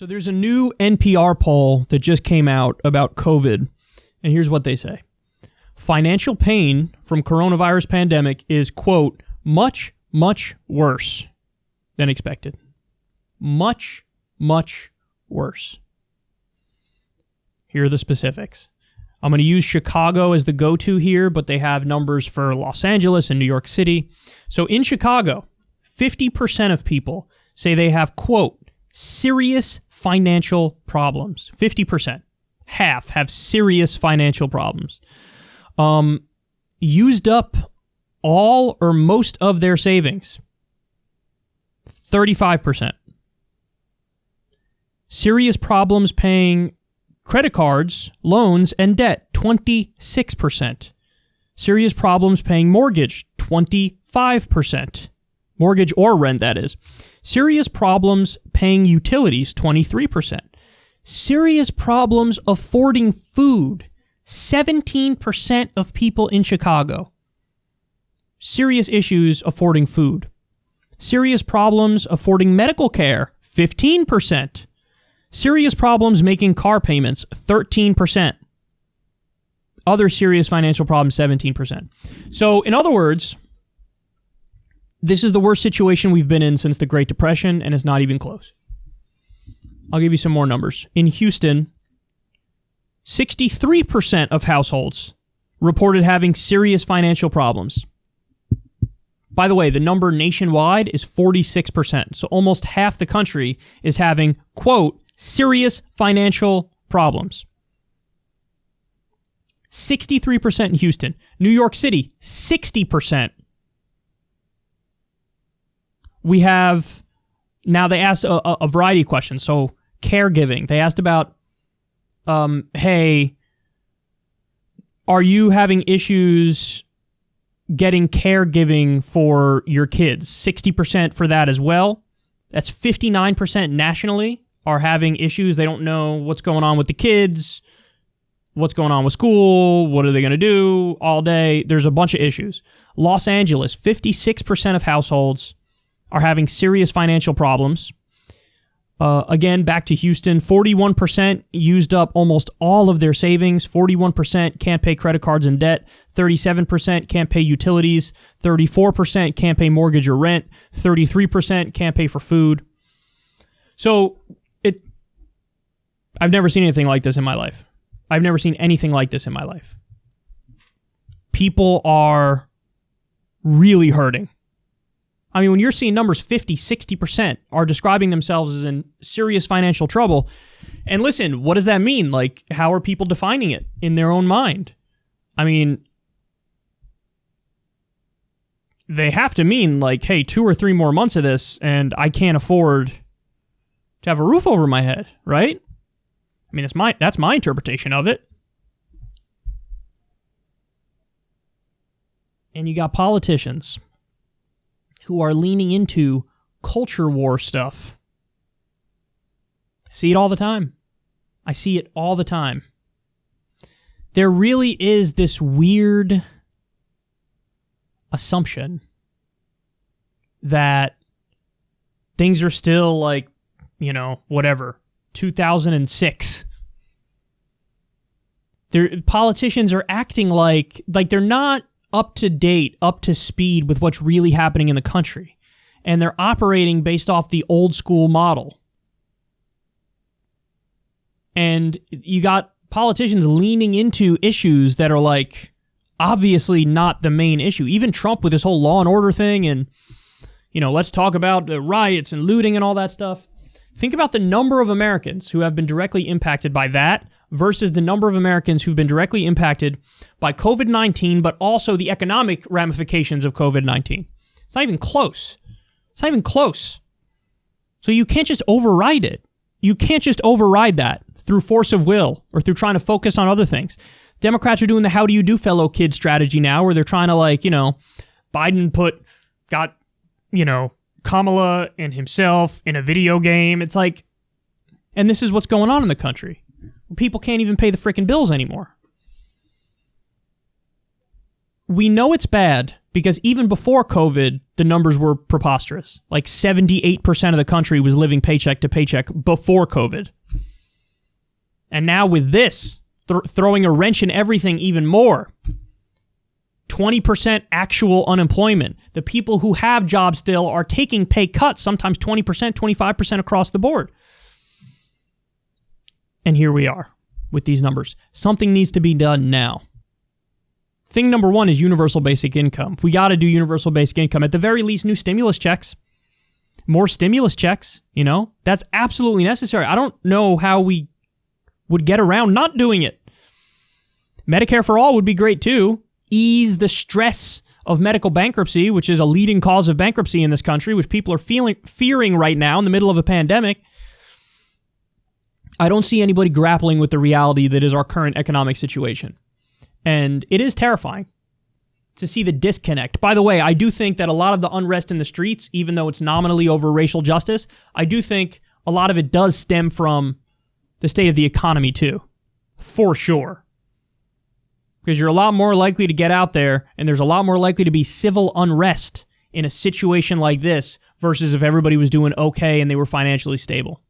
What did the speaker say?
So there's a new NPR poll that just came out about COVID, and here's what they say. Financial pain from coronavirus pandemic is, quote, much, much worse than expected. Much, much worse. Here are the specifics. I'm going to use Chicago as the go-to here, but they have numbers for Los Angeles and New York City. So in Chicago, 50% of people say they have, quote, serious financial problems. 50%. Half have serious financial problems. Used up all or most of their savings. 35%. Serious problems paying credit cards, loans, and debt. 26%. Serious problems paying mortgage. 25%. Mortgage or rent, that is. Serious problems paying utilities, 23%. Serious problems affording food, 17% of people in Chicago. Serious issues affording food. Serious problems affording medical care, 15%. Serious problems making car payments, 13%. Other serious financial problems, 17%. So, in other words, this is the worst situation we've been in since the Great Depression, and it's not even close. I'll give you some more numbers. In Houston, 63% of households reported having serious financial problems. By the way, the number nationwide is 46%. So almost half the country is having, quote, serious financial problems. 63% in Houston. New York City, 60%. We have, now they asked a variety of questions. So caregiving, they asked about, hey, are you having issues getting caregiving for your kids? 60% for that as well. That's 59% nationally are having issues. They don't know what's going on with the kids, what's going on with school, what are they going to do all day. There's a bunch of issues. Los Angeles, 56% of households are having serious financial problems. Again, back to Houston, 41% used up almost all of their savings. 41% can't pay credit cards and debt. 37% can't pay utilities. 34% can't pay mortgage or rent. 33% can't pay for food. So I've never seen anything like this in my life. I've never seen anything like this in my life. People are really hurting. I mean, when you're seeing numbers 50, 60% are describing themselves as in serious financial trouble. And listen, what does that mean? Like, how are people defining it in their own mind? I mean, they have to mean like, hey, 2 or 3 more months of this and I can't afford to have a roof over my head, right? I mean, that's my interpretation of it. And you got politicians who are leaning into culture war stuff. I see it all the time. I see it all the time. There really is this weird assumption that things are still like, whatever, 2006. Politicians are acting like they're not up to date, up to speed with what's really happening in the country. And they're operating based off the old school model. And you got politicians leaning into issues that are like obviously not the main issue. Even Trump with his whole law and order thing and, let's talk about the riots and looting and all that stuff. Think about the number of Americans who have been directly impacted by that versus the number of Americans who've been directly impacted by COVID-19, but also the economic ramifications of COVID-19. It's not even close. It's not even close. So you can't just override it. You can't just override that through force of will or through trying to focus on other things. Democrats are doing the how do you do fellow kid strategy now where they're trying to Biden got Kamala and himself in a video game. It's like, and this is what's going on in the country. People can't even pay the freaking bills anymore. we know it's bad because even before COVID, the numbers were preposterous. Like 78% of the country was living paycheck to paycheck before COVID. And now with this, throwing a wrench in everything even more, 20% actual unemployment. The people who have jobs still are taking pay cuts, sometimes 20%, 25% across the board. And here we are with these numbers. Something needs to be done now. Thing number one is universal basic income. We got to do universal basic income. At the very least, new stimulus checks. More stimulus checks, That's absolutely necessary. I don't know how we would get around not doing it. Medicare for all would be great too. Ease the stress of medical bankruptcy, which is a leading cause of bankruptcy in this country, which people are fearing right now in the middle of a pandemic. I don't see anybody grappling with the reality that is our current economic situation. And it is terrifying to see the disconnect. By the way, I do think that a lot of the unrest in the streets, even though it's nominally over racial justice, I do think a lot of it does stem from the state of the economy too, for sure. Because you're a lot more likely to get out there, and there's a lot more likely to be civil unrest in a situation like this versus if everybody was doing okay and they were financially stable.